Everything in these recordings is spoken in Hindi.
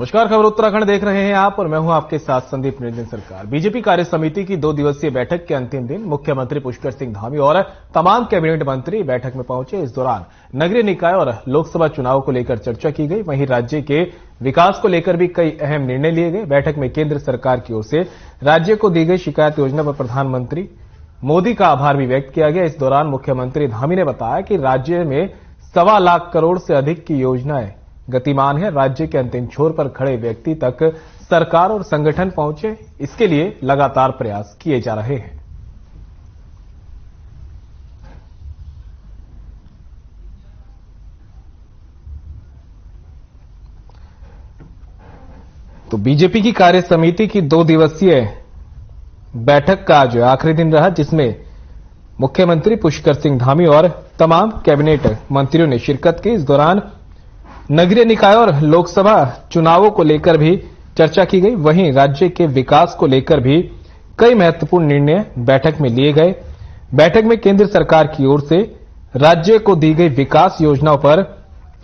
नमस्कार, खबर उत्तराखंड देख रहे हैं आप और मैं हूं आपके साथ संदीप निरंजन सरकार। बीजेपी कार्य समिति की 2 दिवसीय बैठक के अंतिम दिन मुख्यमंत्री पुष्कर सिंह धामी और तमाम कैबिनेट मंत्री बैठक में पहुंचे। इस दौरान नगरीय निकाय और लोकसभा चुनाव को लेकर चर्चा की गई। वहीं राज्य के विकास को लेकर भी कई अहम निर्णय लिए गए। बैठक में केंद्र सरकार की ओर से राज्य को दी गई शिकायत योजना पर प्रधानमंत्री मोदी का आभार भी व्यक्त किया गया। इस दौरान मुख्यमंत्री धामी ने बताया कि राज्य में 1.25 लाख करोड़ से अधिक की योजनाएं गतिमान है। राज्य के अंतिम छोर पर खड़े व्यक्ति तक सरकार और संगठन पहुंचे, इसके लिए लगातार प्रयास किए जा रहे हैं। तो बीजेपी की कार्य समिति की 2 दिवसीय बैठक का आज आखिरी दिन रहा, जिसमें मुख्यमंत्री पुष्कर सिंह धामी और तमाम कैबिनेट मंत्रियों ने शिरकत की। इस दौरान नगरीय निकाय और लोकसभा चुनावों को लेकर भी चर्चा की गई। वहीं राज्य के विकास को लेकर भी कई महत्वपूर्ण निर्णय बैठक में लिए गए। बैठक में केंद्र सरकार की ओर से राज्य को दी गई विकास योजनाओं पर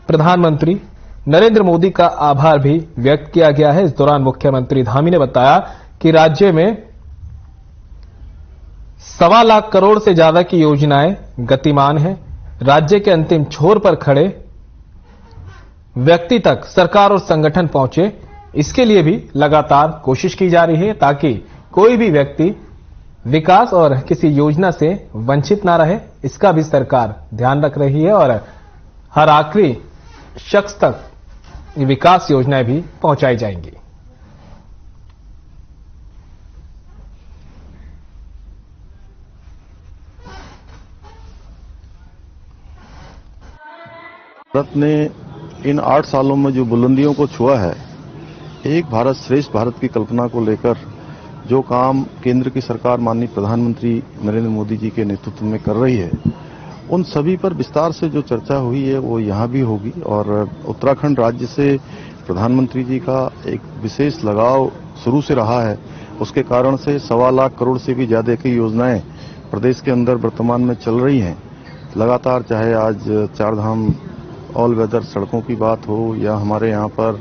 प्रधानमंत्री नरेंद्र मोदी का आभार भी व्यक्त किया गया है। इस दौरान मुख्यमंत्री धामी ने बताया कि राज्य में 1.25 लाख करोड़ से ज्यादा की योजनाएं गतिमान हैं। राज्य के अंतिम छोर पर खड़े व्यक्ति तक सरकार और संगठन पहुंचे, इसके लिए भी लगातार कोशिश की जा रही है ताकि कोई भी व्यक्ति विकास और किसी योजना से वंचित ना रहे। इसका भी सरकार ध्यान रख रही है और हर आखिरी शख्स तक विकास योजनाएं भी पहुंचाई जाएंगी। भारत ने इन 8 सालों में जो बुलंदियों को छुआ है, एक भारत श्रेष्ठ भारत की कल्पना को लेकर जो काम केंद्र की सरकार माननीय प्रधानमंत्री नरेंद्र मोदी जी के नेतृत्व में कर रही है, उन सभी पर विस्तार से जो चर्चा हुई है वो यहाँ भी होगी। और उत्तराखंड राज्य से प्रधानमंत्री जी का एक विशेष लगाव शुरू से रहा है। उसके कारण से 1.25 लाख करोड़ से भी ज्यादा की योजनाएं प्रदेश के अंदर वर्तमान में चल रही हैं। लगातार, चाहे आज 4 धाम ऑल वेदर सड़कों की बात हो या हमारे यहाँ पर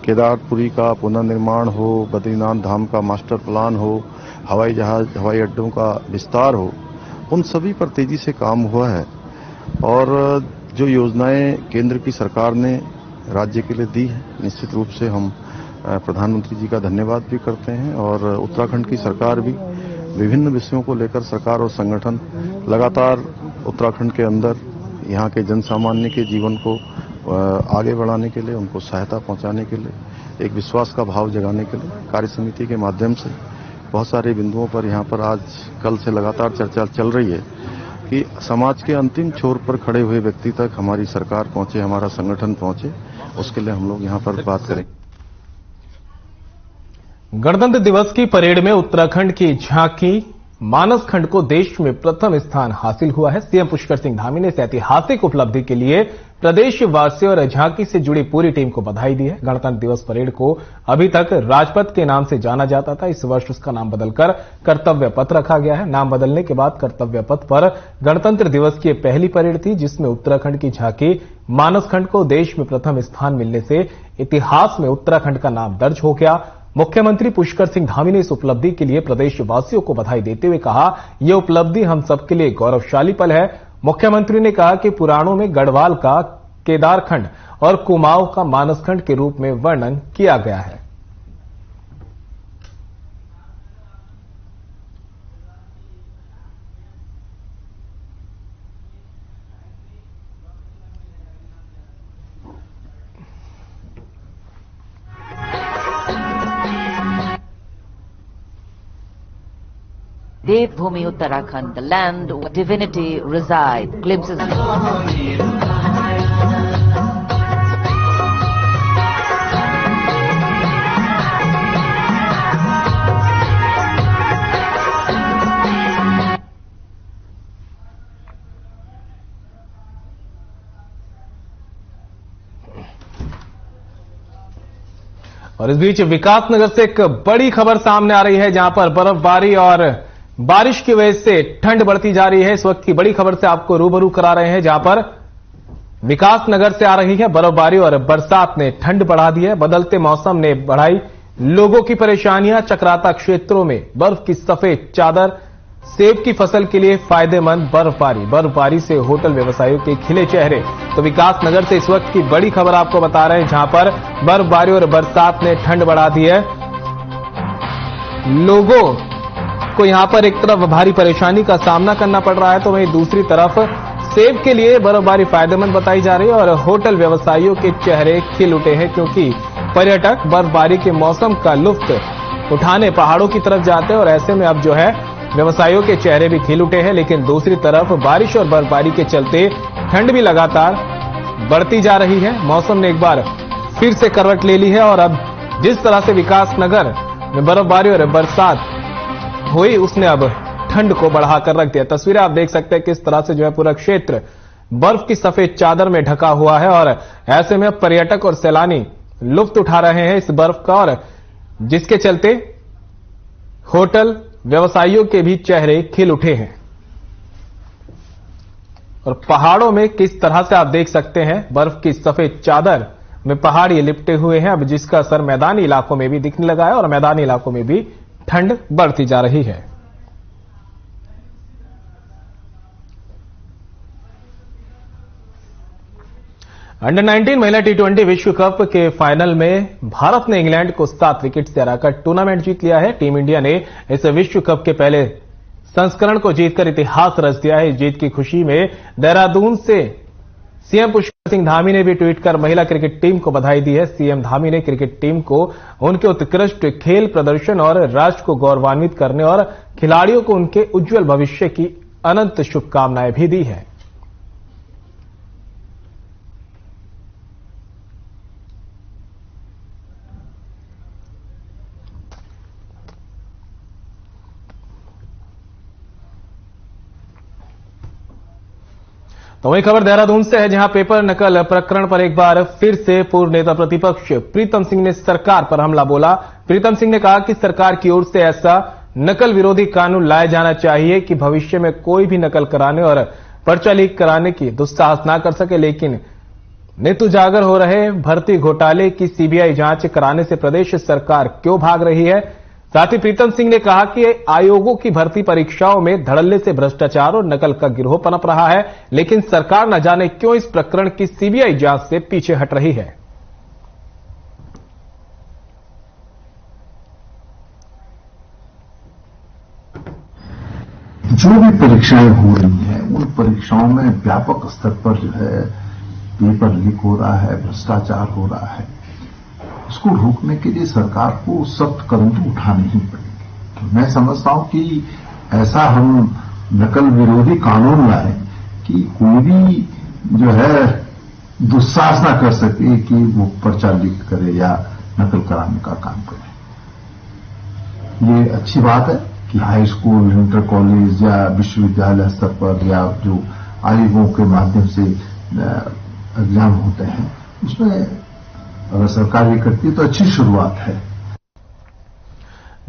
केदारपुरी का पुनर्निर्माण हो, बद्रीनाथ धाम का मास्टर प्लान हो, हवाई जहाज हवाई अड्डों का विस्तार हो, उन सभी पर तेजी से काम हुआ है। और जो योजनाएं केंद्र की सरकार ने राज्य के लिए दी है, निश्चित रूप से हम प्रधानमंत्री जी का धन्यवाद भी करते हैं। और उत्तराखंड की सरकार भी विभिन्न विषयों को लेकर सरकार और संगठन लगातार उत्तराखंड के अंदर यहाँ के जन सामान्य के जीवन को आगे बढ़ाने के लिए, उनको सहायता पहुंचाने के लिए, एक विश्वास का भाव जगाने के लिए कार्य समिति के माध्यम से बहुत सारे बिंदुओं पर यहाँ पर आज कल से लगातार चर्चा चल रही है कि समाज के अंतिम छोर पर खड़े हुए व्यक्ति तक हमारी सरकार पहुंचे, हमारा संगठन पहुंचे। उसके लिए हम लोग यहाँ पर बात करें। गणतंत्र दिवस की परेड में उत्तराखंड की झांकी मानस खंड को देश में प्रथम स्थान हासिल हुआ है। सीएम पुष्कर सिंह धामी ने इस ऐतिहासिक उपलब्धि के लिए प्रदेशवासियों और झांकी से जुड़ी पूरी टीम को बधाई दी है। गणतंत्र दिवस परेड को अभी तक राजपथ के नाम से जाना जाता था। इस वर्ष उसका नाम बदलकर कर्तव्य पथ रखा गया है। नाम बदलने के बाद कर्तव्य पथ पर गणतंत्र दिवस की पहली परेड थी, जिसमें उत्तराखंड की झांकी मानस खंड को देश में प्रथम स्थान मिलने से इतिहास में उत्तराखंड का नाम दर्ज हो गया। मुख्यमंत्री पुष्कर सिंह धामी ने इस उपलब्धि के लिए प्रदेशवासियों को बधाई देते हुए कहा, यह उपलब्धि हम सबके लिए गौरवशाली पल है। मुख्यमंत्री ने कहा कि पुराणों में गढ़वाल का केदारखंड और कुमाऊं का मानसखंड के रूप में वर्णन किया गया है। Devbhoomi Uttarakhand, the land where divinity resides. Glimpses. और इस बीच विकासनगर से एक बड़ी खबर सामने आ रही है, जहां पर बर्फबारी और बारिश की वजह से ठंड बढ़ती जा रही है। इस वक्त की बड़ी खबर से आपको रूबरू करा रहे हैं, जहां पर विकासनगर से आ रही है बर्फबारी और बरसात ने ठंड बढ़ा दी है। बदलते मौसम ने बढ़ाई लोगों की परेशानियां। चक्राता क्षेत्रों में बर्फ की सफेद चादर, सेब की फसल के लिए फायदेमंद बर्फबारी से होटल व्यवसायियों के खिले चेहरे। तो विकासनगर से इस वक्त की बड़ी खबर आपको बता रहे हैं, जहां पर बर्फबारी और बरसात ने ठंड बढ़ा दी है। लोगों को यहां पर एक तरफ भारी परेशानी का सामना करना पड़ रहा है, तो वहीं दूसरी तरफ सेब के लिए बर्फबारी फायदेमंद बताई जा रही है और होटल व्यवसायियों के चेहरे खिल उठे हैं, क्योंकि पर्यटक बर्फबारी के मौसम का लुत्फ उठाने पहाड़ों की तरफ जाते हैं और ऐसे में अब जो है व्यवसायियों के चेहरे भी खिल उठे हैं। लेकिन दूसरी तरफ बारिश और बर्फबारी के चलते ठंड भी लगातार बढ़ती जा रही है। मौसम ने एक बार फिर से करवट ले ली है और अब जिस तरह से विकासनगर में बर्फबारी और बरसात हुई, उसने अब ठंड को बढ़ाकर रख दिया। तस्वीरें आप देख सकते हैं किस तरह से जो है पूरा क्षेत्र बर्फ की सफेद चादर में ढका हुआ है और ऐसे में अब पर्यटक और सैलानी लुत्फ उठा रहे हैं इस बर्फ का, और जिसके चलते होटल व्यवसायियों के भी चेहरे खिल उठे हैं। और पहाड़ों में किस तरह से आप देख सकते हैं बर्फ की सफेद चादर में पहाड़ ये लिपटे हुए हैं, अब जिसका असर मैदानी इलाकों में भी दिखने लगा है और मैदानी इलाकों में भी ठंड बढ़ती जा रही है। अंडर 19 महिला T20 विश्व कप के फाइनल में भारत ने इंग्लैंड को 7 विकेट से हराकर टूर्नामेंट जीत लिया है। टीम इंडिया ने इस विश्व कप के पहले संस्करण को जीतकर इतिहास रच दिया है। इस जीत की खुशी में देहरादून से सीएम पुष्कर सिंह धामी ने भी ट्वीट कर महिला क्रिकेट टीम को बधाई दी है। सीएम धामी ने क्रिकेट टीम को उनके उत्कृष्ट खेल प्रदर्शन और राष्ट्र को गौरवान्वित करने और खिलाड़ियों को उनके उज्जवल भविष्य की अनंत शुभकामनाएं भी दी है। तो वही खबर देहरादून से है, जहां पेपर नकल प्रकरण पर एक बार फिर से पूर्व नेता प्रतिपक्ष प्रीतम सिंह ने सरकार पर हमला बोला। प्रीतम सिंह ने कहा कि सरकार की ओर से ऐसा नकल विरोधी कानून लाया जाना चाहिए कि भविष्य में कोई भी नकल कराने और पर्चा लीक कराने की दुस्साहस ना कर सके। लेकिन नित उजागर हो रहे भर्ती घोटाले की सीबीआई जांच कराने से प्रदेश सरकार क्यों भाग रही है। साथ ही प्रीतम सिंह ने कहा कि आयोगों की भर्ती परीक्षाओं में धड़ल्ले से भ्रष्टाचार और नकल का गिरोह पनप रहा है, लेकिन सरकार न जाने क्यों इस प्रकरण की सीबीआई जांच से पीछे हट रही है। जो भी परीक्षाएं हो रही हैं, उन परीक्षाओं में व्यापक स्तर पर जो है पेपर लीक हो रहा है, भ्रष्टाचार हो रहा है। उसको रोकने के लिए सरकार को सख्त कदम तो उठाने ही पड़ेंगे। तो मैं समझता हूं कि ऐसा हम नकल विरोधी कानून लाएं कि कोई भी जो है दुस्साहस ना कर सके कि वो पर्चा लीक करे या नकल कराने का काम करे। ये अच्छी बात है कि हाई स्कूल, इंटर कॉलेज या विश्वविद्यालय स्तर पर या जो आयोगों के माध्यम से एग्जाम होते हैं, उसमें अगर सरकार ये करती है तो अच्छी शुरुआत है।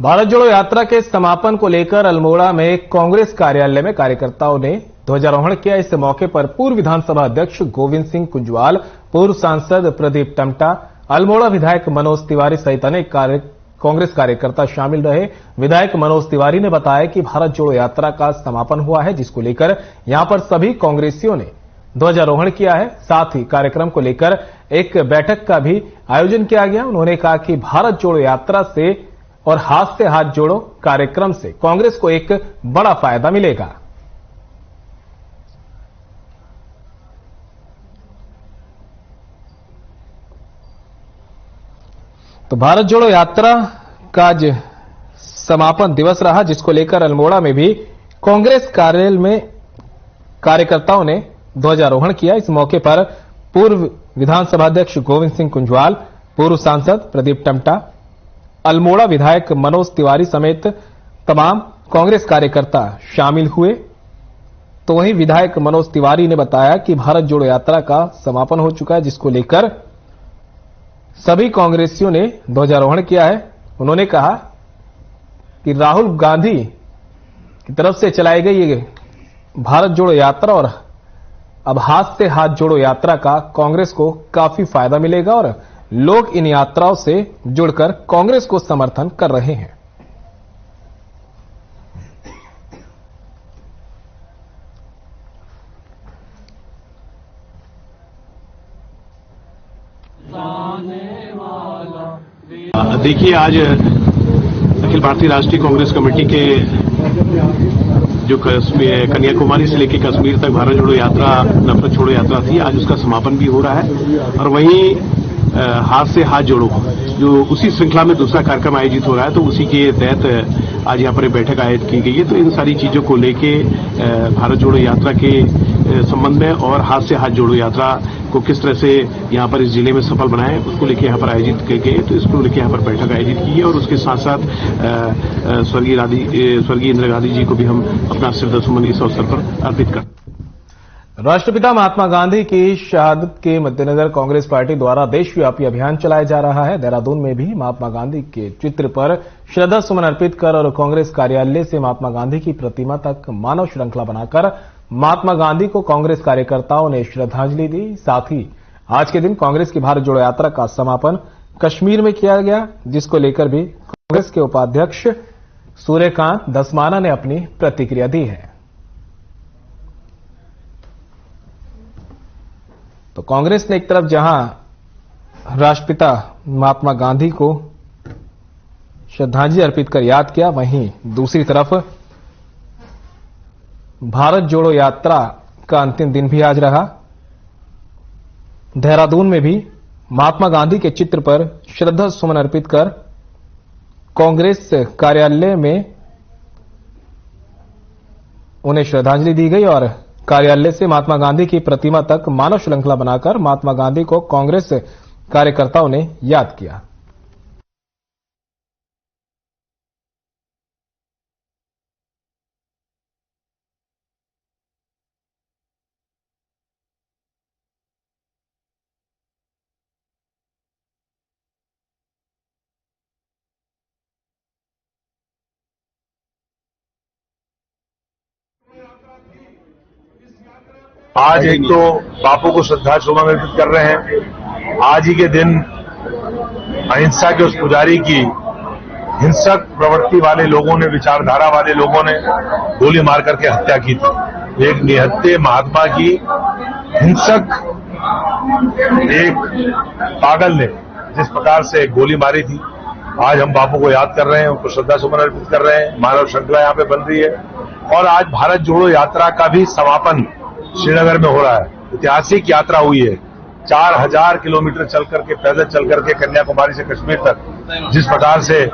भारत जोड़ो यात्रा के समापन को लेकर अल्मोड़ा में कांग्रेस कार्यालय में कार्यकर्ताओं ने ध्वजारोहण किया। इस मौके पर पूर्व विधानसभा अध्यक्ष गोविंद सिंह कुंजवाल, पूर्व सांसद प्रदीप टमटा, अल्मोड़ा विधायक मनोज तिवारी सहित अनेक कांग्रेस कार्यकर्ता शामिल रहे। विधायक मनोज तिवारी ने बताया कि भारत जोड़ो यात्रा का समापन हुआ है, जिसको लेकर यहां पर सभी कांग्रेसियों ने ध्वजारोहण किया है। साथ ही कार्यक्रम को लेकर एक बैठक का भी आयोजन किया गया। उन्होंने कहा कि भारत जोड़ो यात्रा से और हाथ से हाथ जोड़ो कार्यक्रम से कांग्रेस को एक बड़ा फायदा मिलेगा। तो भारत जोड़ो यात्रा का आज समापन दिवस रहा, जिसको लेकर अल्मोड़ा में भी कांग्रेस कार्यालय में कार्यकर्ताओं ने ध्वजारोहण किया। इस मौके पर पूर्व विधानसभा अध्यक्ष गोविंद सिंह कुंजवाल, पूर्व सांसद प्रदीप टमटा, अल्मोड़ा विधायक मनोज तिवारी समेत तमाम कांग्रेस कार्यकर्ता शामिल हुए। तो वहीं विधायक मनोज तिवारी ने बताया कि भारत जोड़ो यात्रा का समापन हो चुका है, जिसको लेकर सभी कांग्रेसियों ने ध्वजारोहण किया है। उन्होंने कहा कि राहुल गांधी की तरफ से चलाई गई ये भारत जोड़ो यात्रा और अब हाथ से हाथ जोड़ो यात्रा का कांग्रेस को काफी फायदा मिलेगा और लोग इन यात्राओं से जुड़कर कांग्रेस को समर्थन कर रहे हैं। देखिए, आज अखिल भारतीय राष्ट्रीय कांग्रेस कमेटी के जो कन्याकुमारी से लेकर कश्मीर तक भारत जोड़ो यात्रा, नफरत छोड़ो यात्रा थी, आज उसका समापन भी हो रहा है। और वहीं हाथ से हाथ जोड़ो, जो उसी श्रृंखला में दूसरा कार्यक्रम आयोजित हो रहा है, तो उसी के तहत आज यहाँ पर बैठक आयोजित की गई है। तो इन सारी चीजों को लेके भारत जोड़ो यात्रा के संबंध में और हाथ से हाथ जोड़ो यात्रा को किस तरह से यहाँ पर इस जिले में सफल बनाएं, उसको लेके यहाँ पर आयोजित किए गए। तो इसको लेके यहाँ पर बैठक आयोजित की है और उसके साथ साथ स्वर्गीय इंदिरा गांधी जी को भी हम अपना श्रद्धासुमन इस अवसर पर अर्पित करते हैं। राष्ट्रपिता महात्मा गांधी की शहादत के मद्देनजर कांग्रेस पार्टी द्वारा देशव्यापी अभियान चलाया जा रहा है। देहरादून में भी महात्मा गांधी के चित्र पर श्रद्धा सुमन अर्पित कर और कांग्रेस कार्यालय से महात्मा गांधी की प्रतिमा तक मानव श्रृंखला बनाकर महात्मा गांधी को कांग्रेस कार्यकर्ताओं ने श्रद्धांजलि दी। साथ ही आज के दिन कांग्रेस की भारत जोड़ो यात्रा का समापन कश्मीर में किया गया, जिसको लेकर भी कांग्रेस के उपाध्यक्ष सूर्यकांत धस्माना ने अपनी प्रतिक्रिया दी है। तो कांग्रेस ने एक तरफ जहां राष्ट्रपिता महात्मा गांधी को श्रद्धांजलि अर्पित कर याद किया, वहीं दूसरी तरफ भारत जोड़ो यात्रा का अंतिम दिन भी आज रहा। देहरादून में भी महात्मा गांधी के चित्र पर श्रद्धा सुमन अर्पित कर कांग्रेस कार्यालय में उन्हें श्रद्धांजलि दी गई और कार्यालय से महात्मा गांधी की प्रतिमा तक मानव श्रृंखला बनाकर महात्मा गांधी को कांग्रेस कार्यकर्ताओं ने याद किया। आज एक तो बापू को श्रद्धासुमन अर्पित कर रहे हैं। आज ही के दिन अहिंसा के उस पुजारी की हिंसक प्रवृत्ति वाले लोगों ने, विचारधारा वाले लोगों ने गोली मार करके हत्या की थी। एक निहत्थे महात्मा की हिंसक एक पागल ने जिस प्रकार से गोली मारी थी, आज हम बापू को याद कर रहे हैं, उनको श्रद्धासुमन अर्पित कर रहे हैं। मानव श्रृंखला यहाँ पे बन रही है और आज भारत जोड़ो यात्रा का भी समापन श्रीनगर में हो रहा है। ऐतिहासिक यात्रा हुई है, 4000 किलोमीटर चल करके, पैदल चल करके कन्याकुमारी से कश्मीर तक। जिस प्रकार से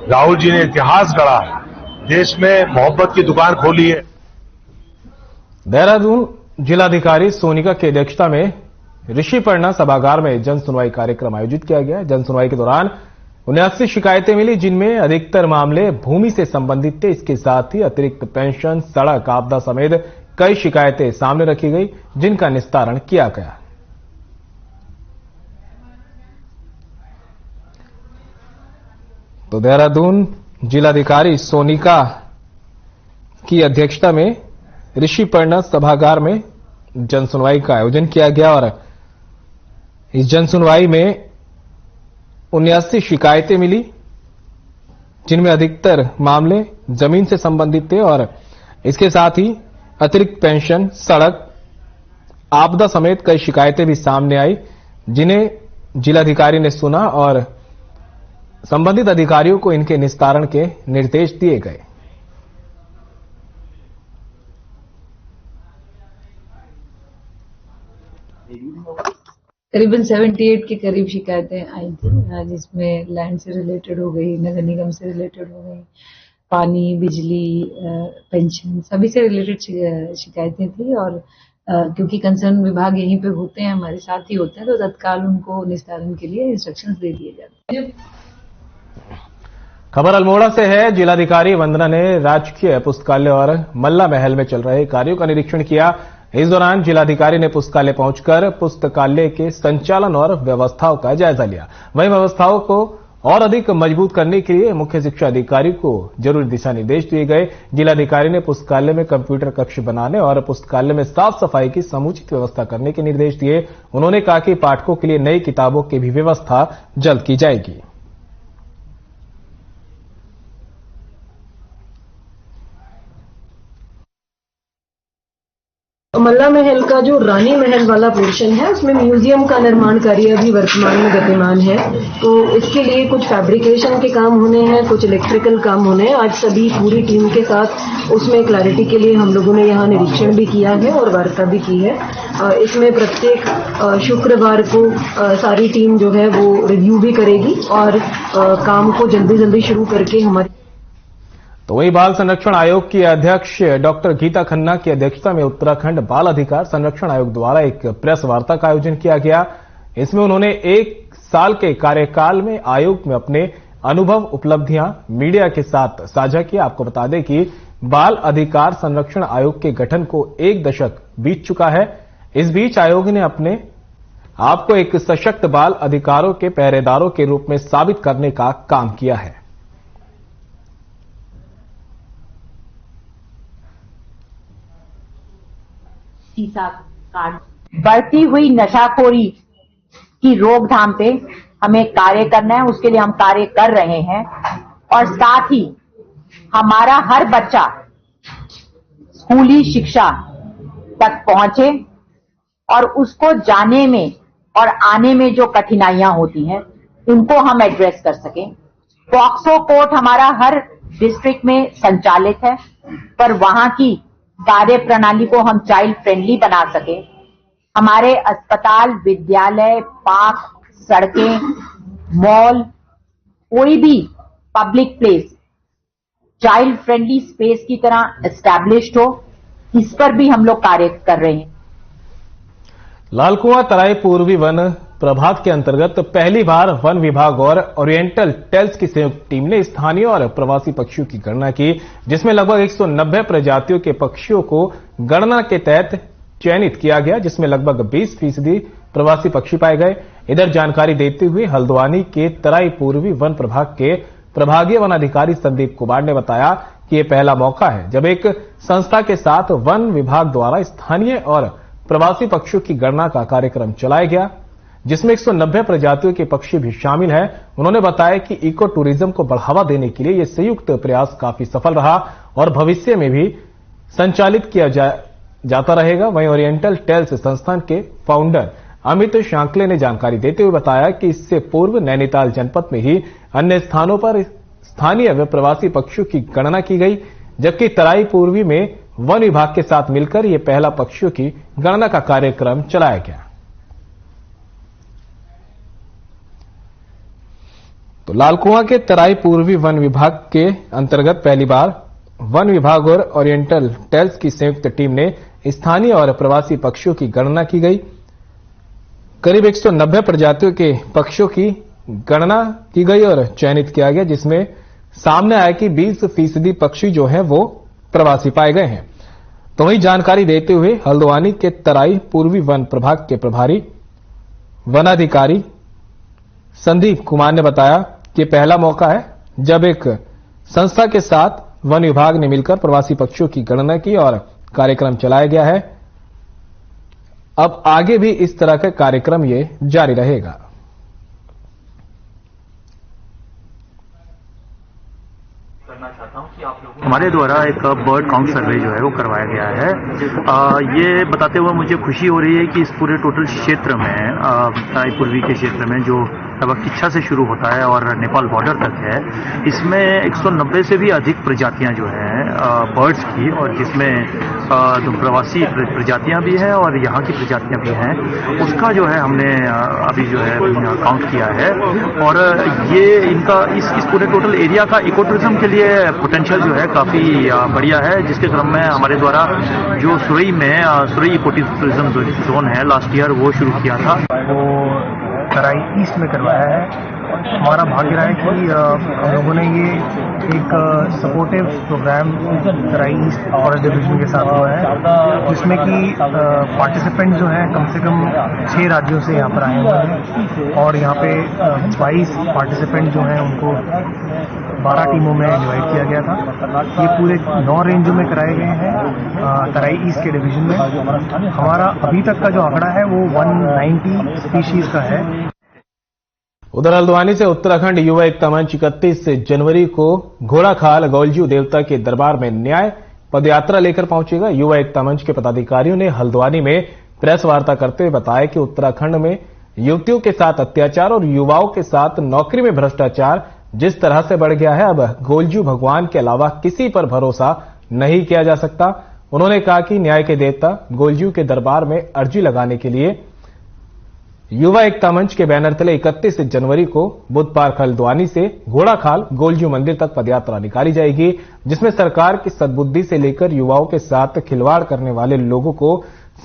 राहुल जी ने इतिहास गढ़ा, देश में मोहब्बत की दुकान खोली है। देहरादून जिलाधिकारी सोनिका की अध्यक्षता में ऋषिपर्णा सभागार में जन सुनवाई कार्यक्रम आयोजित किया गया। जन सुनवाई के दौरान 79 शिकायतें मिली, जिनमें अधिकतर मामले भूमि से संबंधित थे। इसके साथ ही अतिरिक्त पेंशन, सड़क, आपदा समेत कई शिकायतें सामने रखी गई, जिनका निस्तारण किया गया। तो देहरादून जिलाधिकारी सोनिका की अध्यक्षता में ऋषिपर्णा सभागार में जन सुनवाई का आयोजन किया गया और इस जन सुनवाई में 79 शिकायतें मिली, जिनमें अधिकतर मामले जमीन से संबंधित थे और इसके साथ ही अतिरिक्त पेंशन, सड़क, आपदा समेत कई शिकायतें भी सामने आई, जिन्हें जिलाधिकारी ने सुना और संबंधित अधिकारियों को इनके निस्तारण के निर्देश दिए गए। करीबन 78 के करीब शिकायतें आई थी, जिसमें लैंड से रिलेटेड हो गई, नगर निगम से रिलेटेड हो गई, पानी, बिजली, पेंशन, सभी से रिलेटेड शिकायतें थी। और क्योंकि कंसर्न विभाग यहीं पे होते हैं, हमारे साथ ही होते हैं, तो तत्काल उनको निस्तारण के लिए इंस्ट्रक्शंस दे दिए जाते हैं। खबर अल्मोड़ा से है। जिलाधिकारी वंदना ने राजकीय पुस्तकालय और मल्ला महल में चल रहे कार्यों का निरीक्षण किया। इस दौरान जिलाधिकारी ने पुस्तकालय पहुंचकर पुस्तकालय के संचालन और व्यवस्थाओं का जायजा लिया। वहीं व्यवस्थाओं को और अधिक मजबूत करने के लिए मुख्य शिक्षा अधिकारी को जरूरी दिशा निर्देश दिए गए। जिलाधिकारी ने पुस्तकालय में कंप्यूटर कक्ष बनाने और पुस्तकालय में साफ सफाई की समुचित व्यवस्था करने के निर्देश दिए। उन्होंने कहा कि पाठकों के लिए नई किताबों की भी व्यवस्था जल्द की जाएगी। मल्ला महल का जो रानी महल वाला पोर्शन है उसमें म्यूजियम का निर्माण कार्य अभी वर्तमान में गतिमान है, तो इसके लिए कुछ फैब्रिकेशन के काम होने हैं, कुछ इलेक्ट्रिकल काम होने हैं। आज सभी पूरी टीम के साथ उसमें क्लैरिटी के लिए हम लोगों ने यहाँ निरीक्षण भी किया है और वार्ता भी की है। इसमें प्रत्येक शुक्रवार को सारी टीम जो है वो रिव्यू भी करेगी और काम को जल्दी शुरू करके हमारी। तो वहीं बाल संरक्षण आयोग की अध्यक्ष डॉक्टर गीता खन्ना की अध्यक्षता में उत्तराखंड बाल अधिकार संरक्षण आयोग द्वारा एक प्रेस वार्ता का आयोजन किया गया। इसमें उन्होंने 1 साल के कार्यकाल में आयोग में अपने अनुभव उपलब्धियां मीडिया के साथ साझा किया। आपको बता दें कि बाल अधिकार संरक्षण आयोग के गठन को 1 दशक बीत चुका है। इस बीच आयोग ने अपने आपको एक सशक्त बाल अधिकारों के पहरेदारों के रूप में साबित करने का काम किया है। बढ़ती हुई नशाखोरी की रोकथाम पे हमें कार्य करना है, उसके लिए हम कार्य कर रहे हैं। और साथ ही हमारा हर बच्चा स्कूली शिक्षा तक पहुंचे और उसको जाने में और आने में जो कठिनाइयां होती हैं उनको हम एड्रेस कर सकें। पॉक्सो कोर्ट हमारा हर डिस्ट्रिक्ट में संचालित है, पर वहां की कार्य प्रणाली को हम चाइल्ड फ्रेंडली बना सके। हमारे अस्पताल, विद्यालय, पार्क, सड़कें, मॉल, कोई भी public place child friendly space की तरह एस्टैब्लिश्ड हो, इस पर भी हम लोग कार्य कर रहे हैं। लालकुआं तराई पूर्वी वन प्रभाग के अंतर्गत पहली बार वन विभाग और ओरिएंटल टेल्स की संयुक्त टीम ने स्थानीय और प्रवासी पक्षियों की गणना की, जिसमें लगभग 190 प्रजातियों के पक्षियों को गणना के तहत चयनित किया गया, जिसमें लगभग 20% प्रवासी पक्षी पाए गए। इधर जानकारी देते हुए हल्द्वानी के तराई पूर्वी वन प्रभाग के प्रभागीय वन अधिकारी संदीप कुमार ने बताया कि यह पहला मौका है जब एक संस्था के साथ वन विभाग द्वारा स्थानीय और प्रवासी पक्षियों की गणना का कार्यक्रम चलाया गया, जिसमें 190 प्रजातियों के पक्षी भी शामिल हैं। उन्होंने बताया कि इको टूरिज्म को बढ़ावा देने के लिए यह संयुक्त प्रयास काफी सफल रहा और भविष्य में भी संचालित किया जाता रहेगा। वहीं ओरिएंटल टेल्स संस्थान के फाउंडर अमित शांकले ने जानकारी देते हुए बताया कि इससे पूर्व नैनीताल जनपद में ही अन्य स्थानों पर स्थानीय व प्रवासी पक्षियों की गणना की गई, जबकि तराई पूर्वी में वन विभाग के साथ मिलकर यह पहला पक्षियों की गणना का कार्यक्रम चलाया गया। तो लालकुआं के तराई पूर्वी वन विभाग के अंतर्गत पहली बार वन विभाग और ओरिएंटल टेल्स की संयुक्त टीम ने स्थानीय और प्रवासी पक्षियों की गणना की गई। करीब 190 प्रजातियों के पक्षियों की गणना की गई और चयनित किया गया, जिसमें सामने आया कि 20% पक्षी जो हैं वो प्रवासी पाए गए हैं। तो वही जानकारी देते हुए हल्द्वानी के तराई पूर्वी वन प्रभाग के प्रभारी वनाधिकारी संदीप कुमार ने बताया कि पहला मौका है जब एक संस्था के साथ वन विभाग ने मिलकर प्रवासी पक्षियों की गणना की और कार्यक्रम चलाया गया है। अब आगे भी इस तरह का कार्यक्रम ये जारी रहेगा। हमारे द्वारा एक बर्ड काउंट सर्वे जो है वो करवाया गया है। ये बताते हुए मुझे खुशी हो रही है कि इस पूरे टोटल क्षेत्र में पूर्वी के क्षेत्र में जो लगभग किच्छा से शुरू होता है और नेपाल बॉर्डर तक है, इसमें 190 से भी अधिक प्रजातियां जो हैं बर्ड्स की, और जिसमें प्रवासी प्रजातियां भी हैं और यहाँ की प्रजातियां भी हैं, उसका जो है हमने अभी जो है काउंट किया है। और ये इनका इस पूरे टोटल एरिया का इको टूरिज्म के लिए पोटेंशियल जो है काफी बढ़िया है, जिसके क्रम में हमारे द्वारा जो सुरई इको टूरिज्म जोन है लास्ट ईयर वो शुरू किया था, वो तराई ईस्ट में करवाया है हमारा भाग्य रहा है कि हम लोगों ने ये एक सपोर्टिव प्रोग्राम तराई ईस्ट फॉरेस्ट डिवीजन के साथ हुआ है, जिसमें कि पार्टिसिपेंट जो हैं कम से कम 6 राज्यों से यहाँ पर आए हुए हैं और यहाँ पे 22 पार्टिसिपेंट जो हैं उनको 12 टीमों में इन्वाइट किया गया था। ये पूरे 9 रेंजों में कराए गए हैं तराई ईस्ट के डिवीजन में। हमारा अभी तक का जो आंकड़ा है वो 190 स्पीशीज का है। उधर हल्द्वानी से उत्तराखंड युवा एकता मंच 31 जनवरी को घोड़ाखाल गौलजू देवता के दरबार में न्याय पदयात्रा लेकर पहुंचेगा। युवा एकता मंच के पदाधिकारियों ने हल्द्वानी में प्रेस वार्ता करते हुए बताया कि उत्तराखंड में युवतियों के साथ अत्याचार और युवाओं के साथ नौकरी में भ्रष्टाचार जिस तरह से बढ़ गया है, अब गौलजू भगवान के अलावा किसी पर भरोसा नहीं किया जा सकता। उन्होंने कहा कि न्याय के देवता गौलजू के दरबार में अर्जी लगाने के लिए युवा एकता मंच के बैनर तले 31 जनवरी को बुद्ध पार्क हल्द्वानी से घोड़ाखाल गौलजू मंदिर तक पदयात्रा निकाली जाएगी, जिसमें सरकार की सद्बुद्धि से लेकर युवाओं के साथ खिलवाड़ करने वाले लोगों को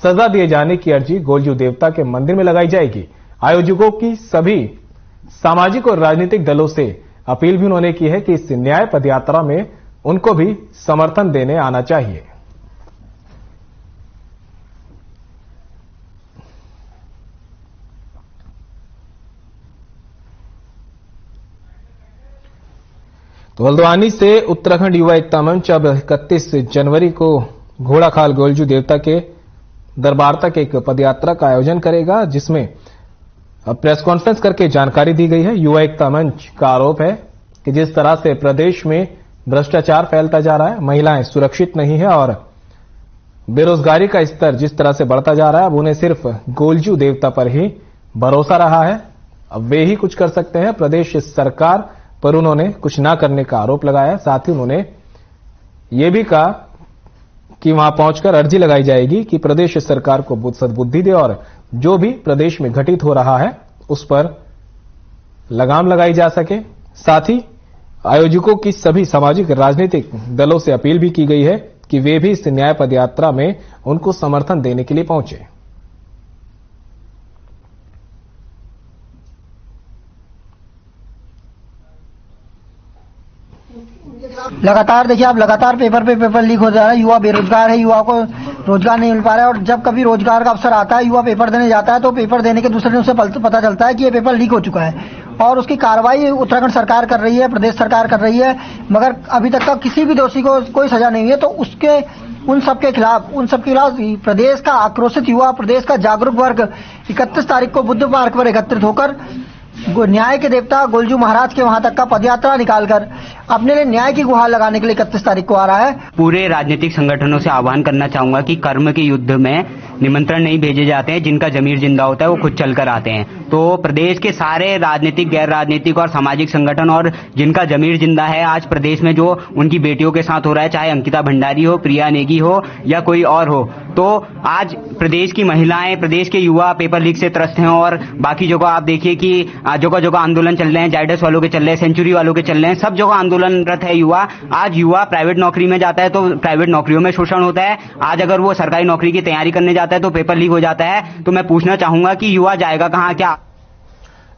सजा दिए जाने की अर्जी गौलजू देवता के मंदिर में लगाई जाएगी। आयोजकों की सभी सामाजिक और राजनीतिक दलों से अपील भी उन्होंने की है कि इस न्याय पदयात्रा में उनको भी समर्थन देने आना चाहिए। तो हल्द्वानी से उत्तराखंड युवा एकता मंच अब 31 जनवरी को घोड़ाखाल गौलजू देवता के दरबार तक एक पदयात्रा का आयोजन करेगा, जिसमें प्रेस कॉन्फ्रेंस करके जानकारी दी गई है। युवा एकता मंच का आरोप है कि जिस तरह से प्रदेश में भ्रष्टाचार फैलता जा रहा है, महिलाएं सुरक्षित नहीं है और बेरोजगारी का स्तर जिस तरह से बढ़ता जा रहा है, अब उन्हें सिर्फ गौलजू देवता पर ही भरोसा रहा है। अब वे ही कुछ कर सकते हैं। प्रदेश सरकार पर उन्होंने कुछ ना करने का आरोप लगाया। साथ ही उन्होंने ये भी कहा कि वहां पहुंचकर अर्जी लगाई जाएगी कि प्रदेश सरकार को सद्बुद्धि दे और जो भी प्रदेश में घटित हो रहा है उस पर लगाम लगाई जा सके। साथ ही आयोजकों की सभी सामाजिक राजनीतिक दलों से अपील भी की गई है कि वे भी इस न्याय पदयात्रा में उनको समर्थन देने के लिए पहुंचे। लगातार देखिए आप, लगातार पेपर पे पेपर लीक हो जा रहा है। युवा बेरोजगार है, युवा को रोजगार नहीं मिल पा रहा है और जब कभी रोजगार का अवसर आता है, युवा पेपर देने जाता है तो पेपर देने के दूसरे दिन उसे पता चलता है कि ये पेपर लीक हो चुका है और उसकी कार्रवाई उत्तराखंड सरकार कर रही है, प्रदेश सरकार कर रही है, मगर अभी तक का किसी भी दोषी को कोई सजा नहीं हुई है। तो उन सबके खिलाफ प्रदेश का आक्रोशित युवा, प्रदेश का जागरूक वर्ग 31 तारीख को बुद्ध पार्क पर एकत्रित होकर न्याय के देवता गौलजू महाराज के वहां तक का पदयात्रा निकालकर अपने लिए न्याय की गुहार लगाने के लिए 31 तारीख को आ रहा है। पूरे राजनीतिक संगठनों से आह्वान करना चाहूंगा कि कर्म के युद्ध में निमंत्रण नहीं भेजे जाते हैं, जिनका जमीर जिंदा होता है वो खुद चलकर आते हैं। तो प्रदेश के सारे राजनीतिक, गैर राजनीतिक और सामाजिक संगठन और जिनका जमीर जिंदा है, आज प्रदेश में जो उनकी बेटियों के साथ हो रहा है, चाहे अंकिता भंडारी हो, प्रिया नेगी हो या कोई और हो, तो आज प्रदेश की महिलाएं, प्रदेश के युवा पेपर लीक से त्रस्त हैं और बाकी जगह आप देखिए कि जगह जगह आंदोलन चल रहे हैं, जायडस वालों के चल रहे हैं, सेंचुरी वालों के चल रहे हैं, सब जगह आंदोलनरत है युवा। आज युवा प्राइवेट नौकरी में जाता है तो प्राइवेट नौकरियों में शोषण होता है, आज अगर वो सरकारी नौकरी की तैयारी करने जाता है तो पेपर लीक हो जाता है। तो मैं पूछना चाहूंगा कि युवा जाएगा कहां? क्या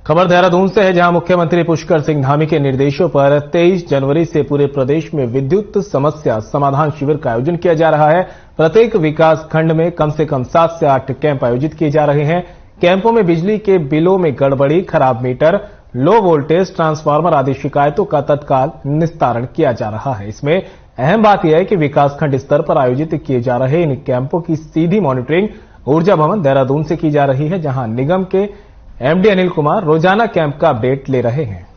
खबर देहरादून से है, जहां मुख्यमंत्री पुष्कर सिंह धामी के निर्देशों पर 23 जनवरी से पूरे प्रदेश में विद्युत समस्या समाधान शिविर का आयोजन किया जा रहा है। प्रत्येक विकास खंड में कम से कम 7 से 8 कैंप आयोजित किए जा रहे हैं। कैंपों में बिजली के बिलों में गड़बड़ी, खराब मीटर, लो वोल्टेज ट्रांसफार्मर आदि शिकायतों का तत्काल निस्तारण किया जा रहा है। इसमें अहम बात यह है कि विकासखंड स्तर पर आयोजित किए जा रहे इन कैंपों की सीधी मॉनिटरिंग ऊर्जा भवन देहरादून से की जा रही है, जहां निगम के एमडी अनिल कुमार रोजाना कैंप का अपडेट ले रहे हैं।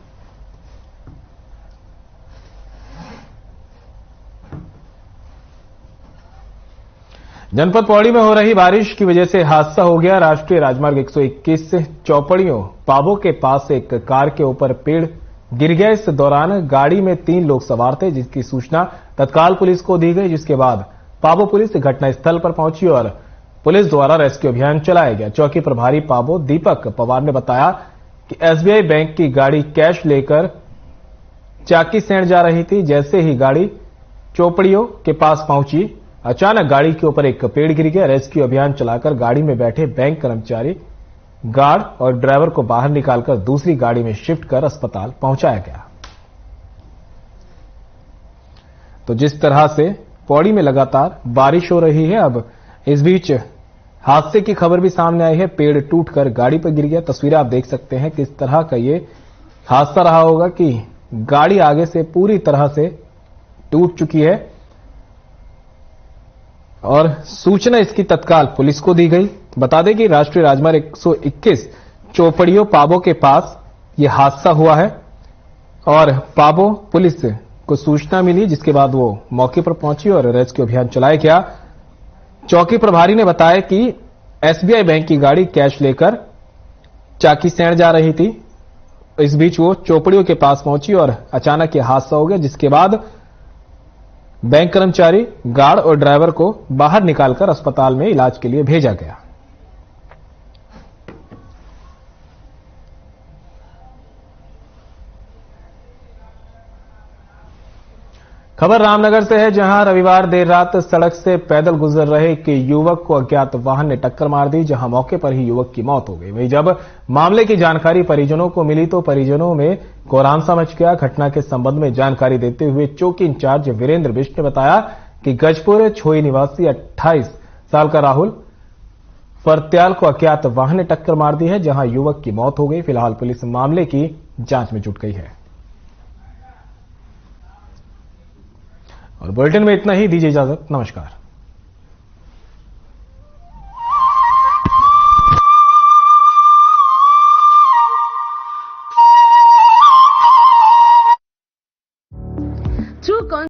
जनपद पौड़ी में हो रही बारिश की वजह से हादसा हो गया। राष्ट्रीय राजमार्ग 121 चौपड़ियों पाबो के पास एक कार के ऊपर पेड़ गिर गया। इस दौरान गाड़ी में 3 लोग सवार थे, जिसकी सूचना तत्काल पुलिस को दी गई, जिसके बाद पाबो पुलिस घटनास्थल पर पहुंची और पुलिस द्वारा रेस्क्यू अभियान चलाया गया। चौकी प्रभारी पाबो दीपक पवार ने बताया कि एसबीआई बैंक की गाड़ी कैश लेकर चाकी सेंड जा रही थी। जैसे ही गाड़ी चौपड़ियों के पास पहुंची, अचानक गाड़ी के ऊपर एक पेड़ गिर गया। रेस्क्यू अभियान चलाकर गाड़ी में बैठे बैंक कर्मचारी गार्ड और ड्राइवर को बाहर निकालकर दूसरी गाड़ी में शिफ्ट कर अस्पताल पहुंचाया गया। तो जिस तरह से पौड़ी में लगातार बारिश हो रही है, अब इस बीच हादसे की खबर भी सामने आई है। पेड़ टूटकर गाड़ी पर गिर गया। तस्वीरें आप देख सकते हैं किस तरह का ये हादसा रहा होगा कि गाड़ी आगे से पूरी तरह से टूट चुकी है और सूचना इसकी तत्काल पुलिस को दी गई। बता दें कि राष्ट्रीय राजमार्ग 121 चौपड़ियों पाबो के पास यह हादसा हुआ है और पाबो पुलिस को सूचना मिली, जिसके बाद वो मौके पर पहुंची और रेस्क्यू अभियान चलाया गया। चौकी प्रभारी ने बताया कि एसबीआई बैंक की गाड़ी कैश लेकर चाकीसैंण जा रही थी। इस बीच वो चौपड़ियों के पास पहुंची और अचानक यह हादसा हो गया, जिसके बाद बैंक कर्मचारी, गार्ड और ड्राइवर को बाहर निकालकर अस्पताल में इलाज के लिए भेजा गया। खबर रामनगर से है, जहां रविवार देर रात सड़क से पैदल गुजर रहे एक युवक को अज्ञात वाहन ने टक्कर मार दी, जहां मौके पर ही युवक की मौत हो गई। वहीं जब मामले की जानकारी परिजनों को मिली तो परिजनों में कोहराम मच गया। घटना के संबंध में जानकारी देते हुए चौकी इंचार्ज वीरेंद्र बिष्ट ने बताया कि गजपुर छोई निवासी 28 साल का राहुल फरत्याल को अज्ञात वाहन ने टक्कर मार दी है, जहां युवक की मौत हो गई। फिलहाल पुलिस मामले की जांच में जुट गई है। और बुलेटिन में इतना ही। दीजिए इजाजत। नमस्कार।